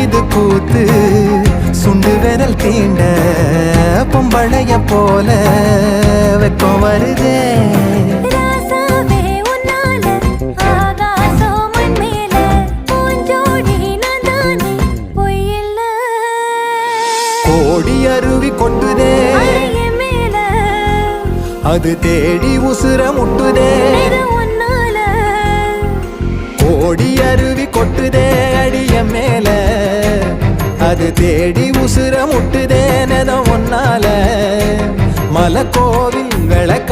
இது கூத்து சுண்டு விரல் தீண்ட பொம்பளைய போல வெக்கம் வருதே கோடி அருவி கொட்டுதே அது தேடி உசுர முட்டுதே கோடி அருவி கொட்டுதே அடிய மேல அது தேடி உசுர முட்டுதே நெத ஒன்னால மலை கோவில் விளக்கு